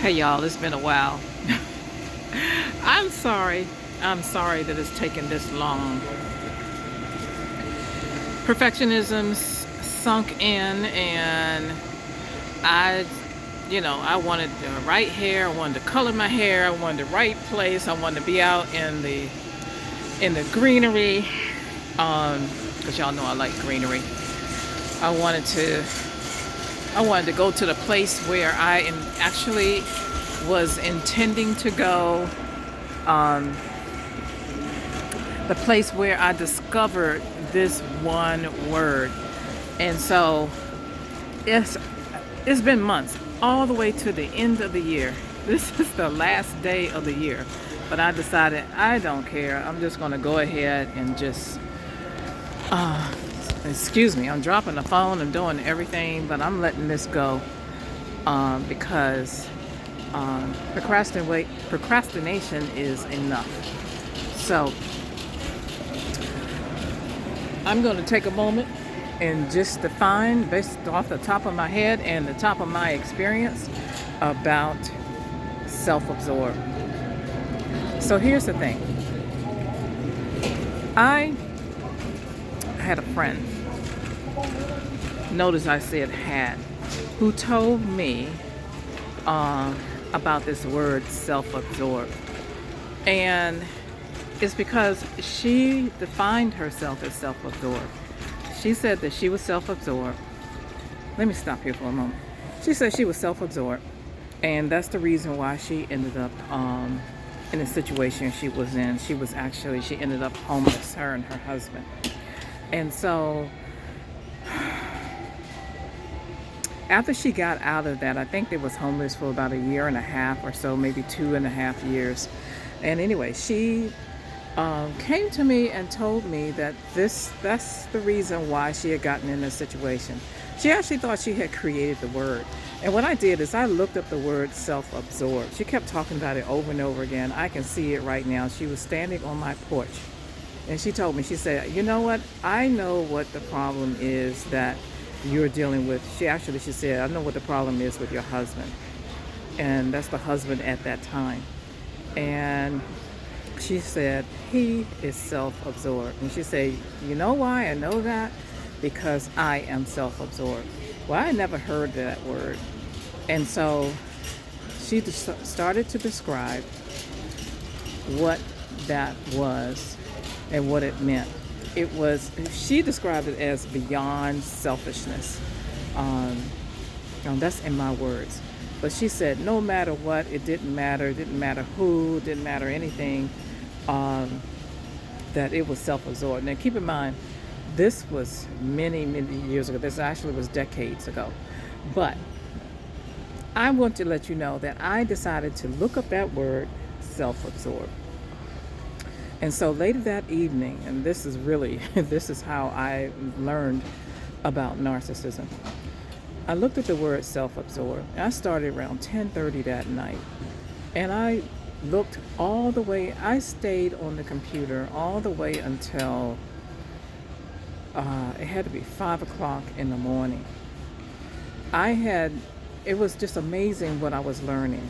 Hey y'all, it's been a while. I'm sorry. I'm sorry that it's taken this long. Perfectionism's sunk in, and I, I wanted the right hair. I wanted to color my hair. I wanted the right place. I wanted to be out in the greenery. Because y'all know I like greenery. I wanted to I wanted to go to the place where actually was intending to go. Um, the place where I discovered this one word. And so it's it's been months, all the way to the end of the year. This is the last day of the year. But I decided I don't care. I'm just going to go ahead and just, excuse me, I'm dropping the phone, I'm doing everything, but I'm letting this go because procrastination is enough. So I'm going to take a moment and just define, based off the top of my head and the top of my experience, about self-absorbed. So here's the thing. I had a friend, notice I said had, who told me about this word self-absorbed. And it's because she defined herself as self-absorbed. She said that she was self-absorbed. Let me stop here for a moment. She said she was self-absorbed, and that's the reason why she ended up in the situation she was in. She ended up homeless, her and her husband. And so after she got out of that, I think they was homeless for about a year and a half or so, maybe 2.5 years. And anyway, she came to me and told me that that's the reason why she had gotten in this situation. She actually thought she had created the word. And what I did is I looked up the word self-absorbed. She kept talking about it over and over again. I can see it right now. She was standing on my porch. And she told me, she said, you know what? I know what the problem is that you're dealing with. She said, I know what the problem is with your husband. And that's the husband at that time. And she said, he is self-absorbed. And she said, you know why I know that? Because I am self-absorbed. Well, I never heard that word. And so she started to describe what that was and what it meant. She described it as beyond selfishness. That's in my words. But she said no matter what, it didn't matter who, didn't matter anything, that it was self-absorbed. Now keep in mind, this was many, many years ago. This actually was decades ago. But I want to let you know that I decided to look up that word, self-absorbed. And so later that evening, and this is how I learned about narcissism. I looked at the word self-absorbed. I started around 10:30 that night. And I looked all the way, I stayed on the computer all the way until it had to be 5 o'clock in the morning. It was just amazing what I was learning.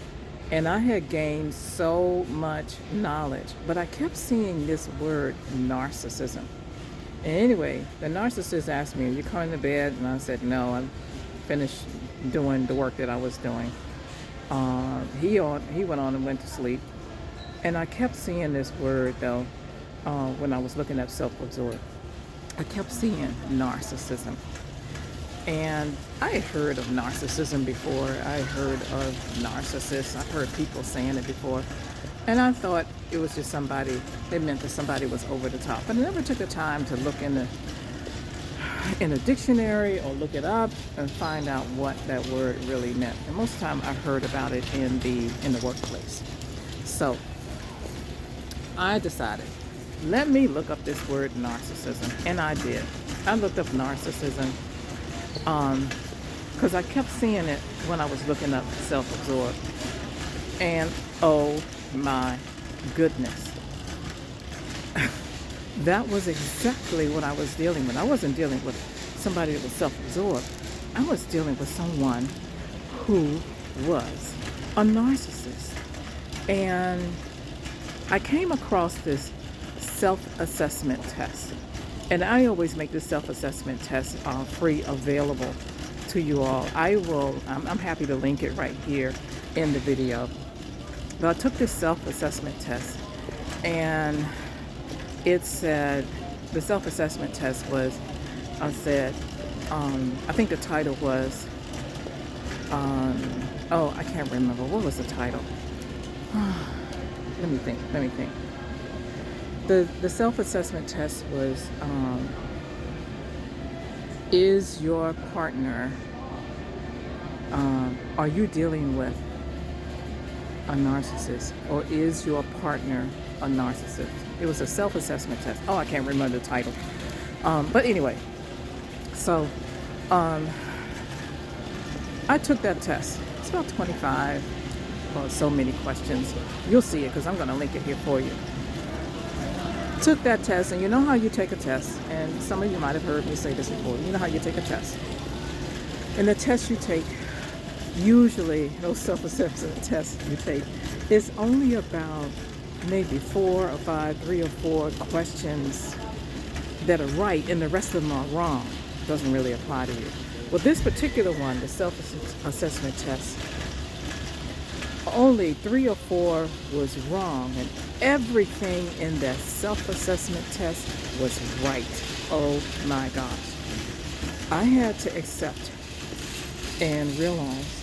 And I had gained so much knowledge, but I kept seeing this word, narcissism. And anyway, the narcissist asked me, are you coming to bed? And I said, no, I'm finished doing the work that I was doing. He went on and went to sleep. And I kept seeing this word, though, when I was looking at self-absorbed. I kept seeing narcissism. And I had heard of narcissism before. I heard of narcissists. I've heard people saying it before. And I thought it was just it meant that somebody was over the top. But I never took the time to look in a dictionary or look it up and find out what that word really meant. And most of the time I heard about it in the workplace. So I decided, let me look up this word narcissism. And I did. I looked up narcissism because I kept seeing it when I was looking up self-absorbed. And oh my goodness. That was exactly what I was dealing with. I wasn't dealing with somebody that was self-absorbed. I was dealing with someone who was a narcissist. And I came across this self-assessment test. And I always make this self-assessment test free available to you all. I'm happy to link it right here in the video. But I took this self-assessment test, and it said, the self-assessment test was, I think the title was, oh, I can't remember. What was the title? Let me think. The self-assessment test was, is your partner, are you dealing with a narcissist, or is your partner a narcissist? It was a self-assessment test. Oh, I can't remember the title. But anyway, so I took that test. It's about 25 or so many questions. You'll see it because I'm going to link it here for you. Took that test, and you know how you take a test, and some of you might have heard me say this before. You know how you take a test. And the test you take, usually those self-assessment tests you take, is only about maybe 4 or 5, 3 or 4 questions that are right, and the rest of them are wrong. Doesn't really apply to you. Well, this particular one, the self-assessment test, only 3 or 4 was wrong, and everything in that self-assessment test was right. Oh my gosh. I had to accept and realize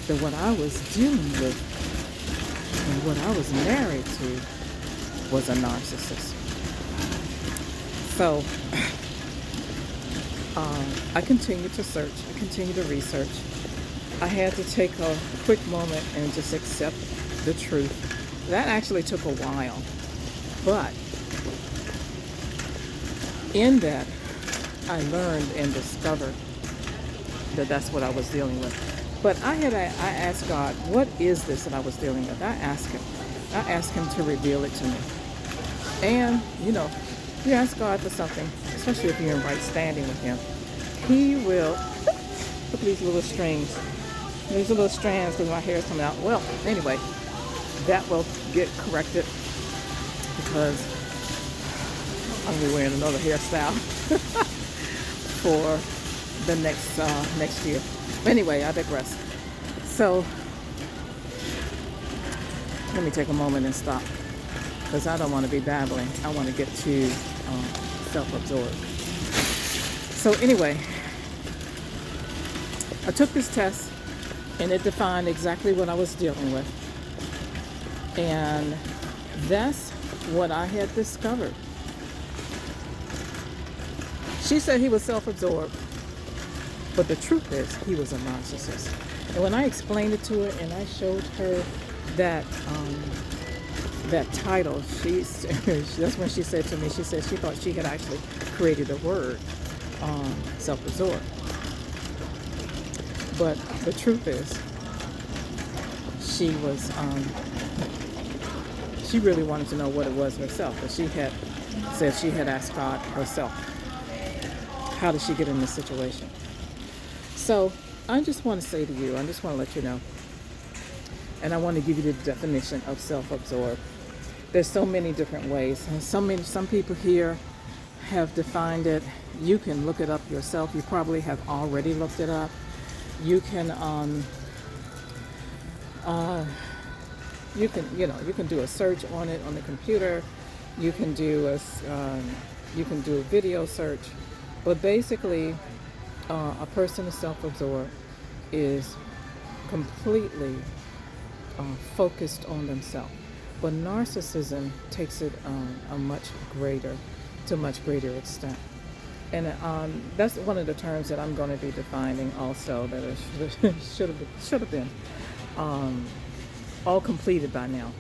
that what I was dealing with and what I was married to was a narcissist. So I continued to search, I continued to research. I had to take a quick moment and just accept the truth. That actually took a while, but in that, I learned and discovered that that's what I was dealing with. But I asked God, what is this that I was dealing with? I asked him to reveal it to me. And, you know, you ask God for something, especially if you're in right standing with him, he will look at these little strings. These little strands because my hair is coming out. Well, anyway, that will get corrected because I'm gonna be wearing another hairstyle for the next year. Anyway, I digress. So let me take a moment and stop because I don't want to be babbling. I want to get too self-absorbed. So anyway, I took this test, and it defined exactly what I was dealing with. And that's what I had discovered. She said he was self-absorbed, but the truth is he was a narcissist. And when I explained it to her and I showed her that that title, that's when she said to me, she said she thought she had actually created a word, self-absorbed. But the truth is, she was, she really wanted to know what it was herself. But she had said she had asked God herself, how did she get in this situation? So I just want to say to you, I just want to let you know, and I want to give you the definition of self-absorbed. There's so many different ways, and some people here have defined it. You can look it up yourself. You probably have already looked it up. You can you can do a search on it on the computer. You can do a video search. But basically, a person is self-absorbed is completely focused on themselves. But narcissism takes it to a much greater extent. And that's one of the terms that I'm going to be defining also, that it should have been all completed by now.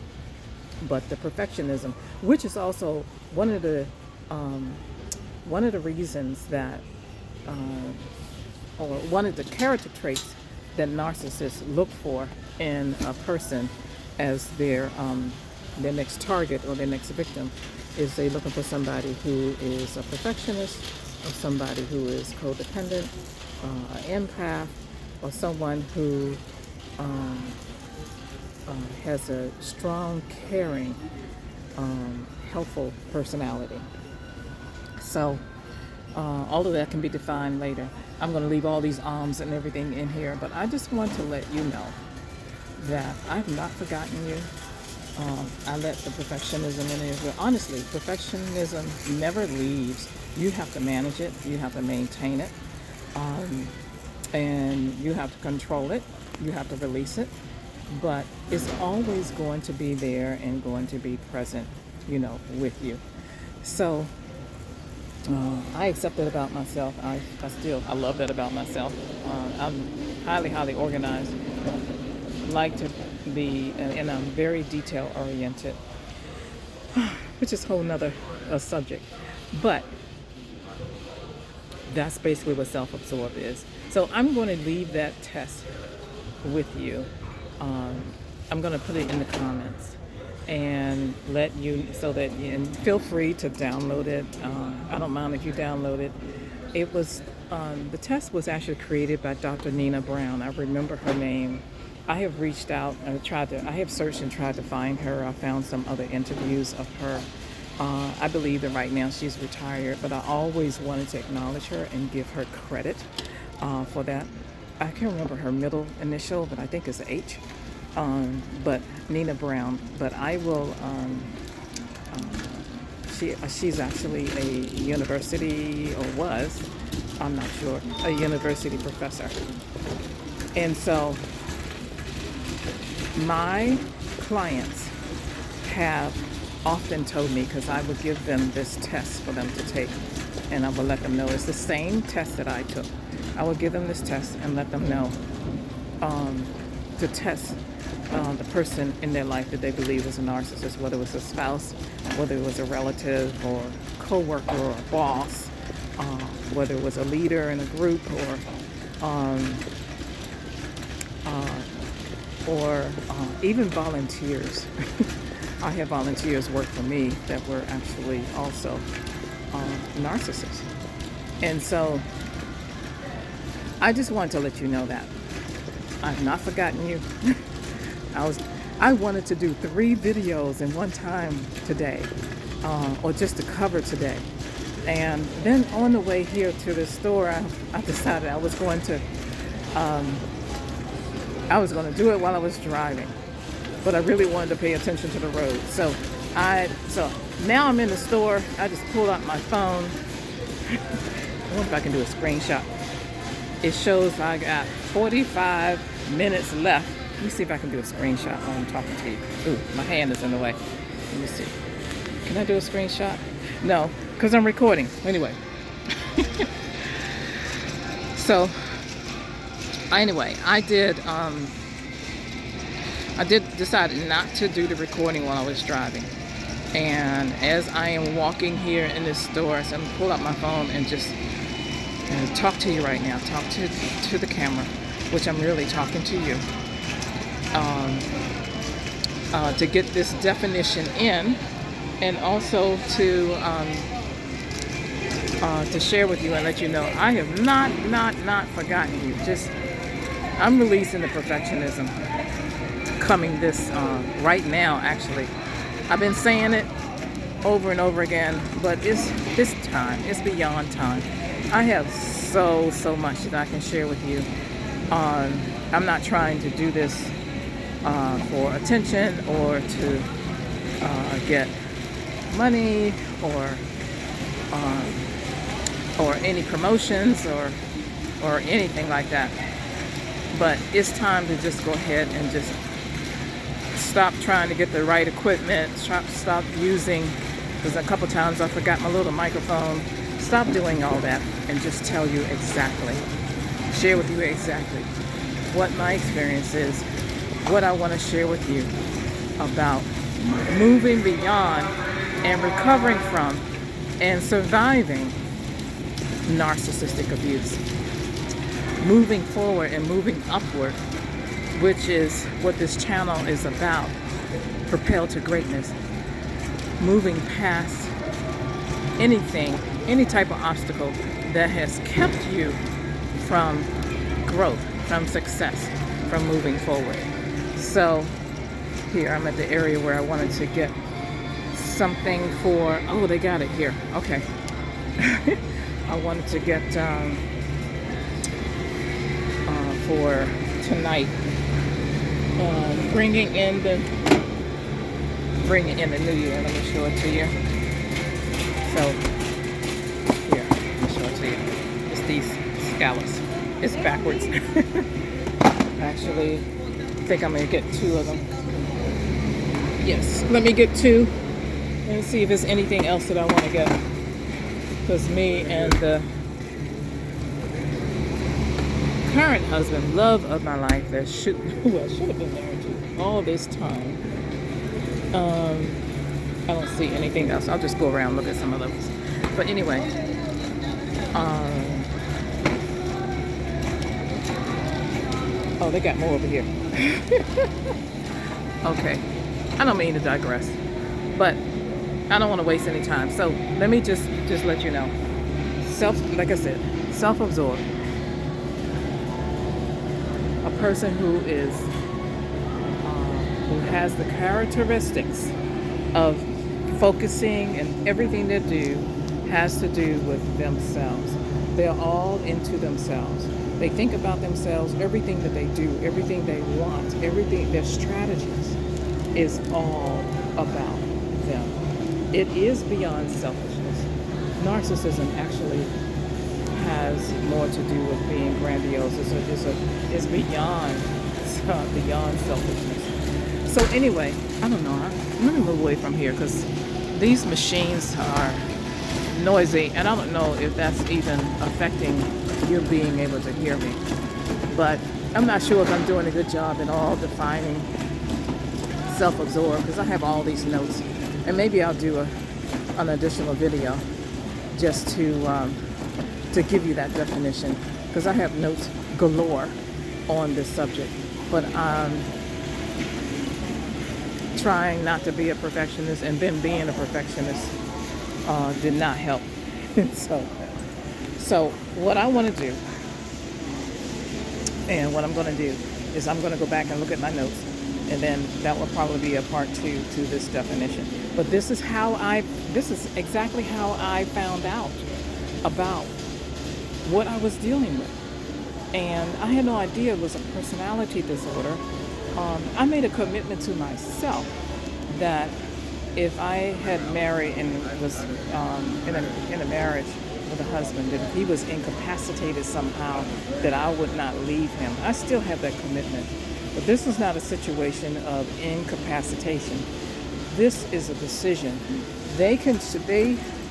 But the perfectionism, which is also one of the reasons that, or one of the character traits that narcissists look for in a person as their next target or their next victim, is they're looking for somebody who is a perfectionist, or somebody who is codependent, an empath, or someone who has a strong, caring, helpful personality. So all of that can be defined later. I'm going to leave all these arms and everything in here, but I just want to let you know that I've not forgotten you. I let the perfectionism in here. But honestly, perfectionism never leaves. You have to manage it. You have to maintain it. And you have to control it. You have to release it. But it's always going to be there and going to be present, with you. So I accept that about myself. I love that about myself. I'm highly, highly organized. Like to be, and I'm very detail oriented, which is a whole nother subject. But that's basically what self-absorbed is. So I'm going to leave that test with you. I'm going to put it in the comments and let you, so that, and feel free to download it. I don't mind if you download it. It was, the test was actually created by Dr. Nina Brown. I remember her name. I have reached out and I have searched and tried to find her. I found some other interviews of her. I believe that right now she's retired, but I always wanted to acknowledge her and give her credit for that. I can't remember her middle initial, but I think it's H. But Nina Brown. But I will. She's actually a university, or was, I'm not sure, a university professor. And so my clients have often told me, because I would give them this test for them to take, and I would let them know it's the same test that I took. I would give them this test and let them know to test the person in their life that they believe was a narcissist, whether it was a spouse, whether it was a relative or coworker or a boss, whether it was a leader in a group or even volunteers. I have volunteers work for me that were actually also narcissists. And so I just wanted to let you know that I've not forgotten you. I wanted to do 3 videos in one time today, or just to cover today. And then on the way here to the store, I decided I was going to do it while I was driving, but I really wanted to pay attention to the road. So now I'm in the store. I just pulled out my phone. I wonder if I can do a screenshot. It shows I got 45 minutes left. Let me see if I can do a screenshot while I'm talking to you. Ooh, my hand is in the way. Let me see. Can I do a screenshot? No, because I'm recording. Anyway. So, anyway, I did decide not to do the recording while I was driving. And as I am walking here in this store, so I'm going to pull out my phone and just talk to you right now. Talk to the camera, which I'm really talking to you. To get this definition in, and also to share with you and let you know I have not forgotten you. Just I'm releasing the perfectionism coming this right now. Actually, I've been saying it over and over again, but it's time. It's beyond time. I have so much that I can share with you. I'm not trying to do this for attention or to get money or any promotions or anything like that. But it's time to just go ahead and just stop trying to get the right equipment. Stop using, because a couple times I forgot my little microphone. Stop doing all that and just tell you exactly, share with you exactly what my experience is, what I want to share with you about moving beyond and recovering from and surviving narcissistic abuse. Moving forward and moving upward, which is what this channel is about. Propelled to greatness. Moving past anything, any type of obstacle that has kept you from growth, from success, from moving forward. So here. I'm at the area where I wanted to get something for, oh, they got it here. Okay. I wanted to get for tonight, bringing in the new year. Let me show it to you. So here, let me show it to you. It's these scallops. It's backwards. Actually, I think I'm gonna get 2 of them. Yes, let me get 2 and see if there's anything else that I want to get. Because me and the current husband, love of my life, that should have been married to all this time. I don't see anything else. I'll just go around and look at some of those. But anyway, oh, they got more over here. Okay, I don't mean to digress, but I don't want to waste any time. So let me just let you know. Like I said, self-absorbed. A person who has the characteristics of focusing, and everything they do has to do with themselves. They're all into themselves. They think about themselves, everything that they do, everything they want, everything, their strategies is all about them. It is beyond selfishness. Narcissism actually has more to do with being grandiose. It's beyond selfishness. So anyway, I don't know. I'm gonna move away from here because these machines are noisy, and I don't know if that's even affecting you being able to hear me. But I'm not sure if I'm doing a good job at all defining self-absorbed, because I have all these notes, and maybe I'll do an additional video just to give you that definition, because I have notes galore on this subject. But trying not to be a perfectionist, and then being a perfectionist did not help. So what I want to do, and what I'm going to do, is I'm going to go back and look at my notes, and then that will probably be a part 2 to this definition. But this is exactly how I found out about what I was dealing with. And I had no idea it was a personality disorder. I made a commitment to myself that if I had married and was in a marriage with a husband, that if he was incapacitated somehow, that I would not leave him. I still have that commitment. But this is not a situation of incapacitation. This is a decision. They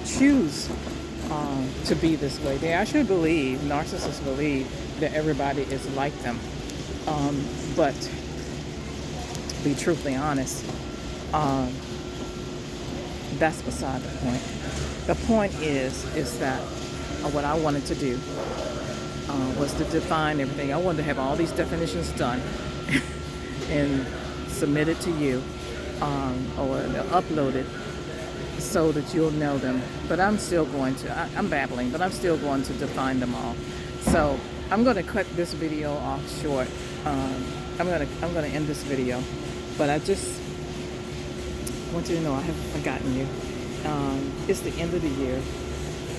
choose to be this way. They actually believe, narcissists believe, that everybody is like them. But to be truthfully honest, that's beside the point. The point is that what I wanted to do was to define everything. I wanted to have all these definitions done and submitted to you, or uploaded, so that you'll know them. But I'm still going to, I'm babbling, but I'm still going to define them all. So I'm going to cut this video off short. I'm going to end this video, but I just want you to know I haven't forgotten you. It's the end of the year.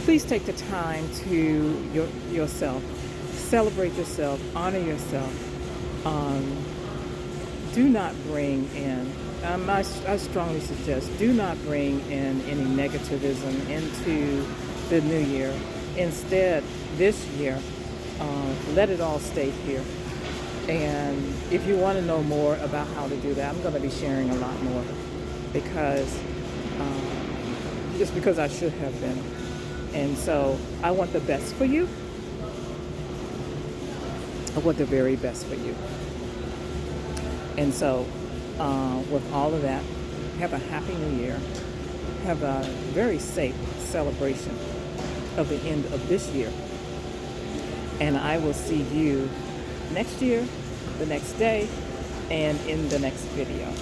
Please take the time to yourself, celebrate yourself, honor yourself. Do not bring in, I strongly suggest, do not bring in any negativism into the new year. Instead, this year, let it all stay here. And if you want to know more about how to do that, I'm going to be sharing a lot more, because just because I should have been. And so I want the best for you. I want the very best for you. And so with all of that, have a happy new year. Have a very safe celebration of the end of this year. And I will see you next year, the next day, and in the next video.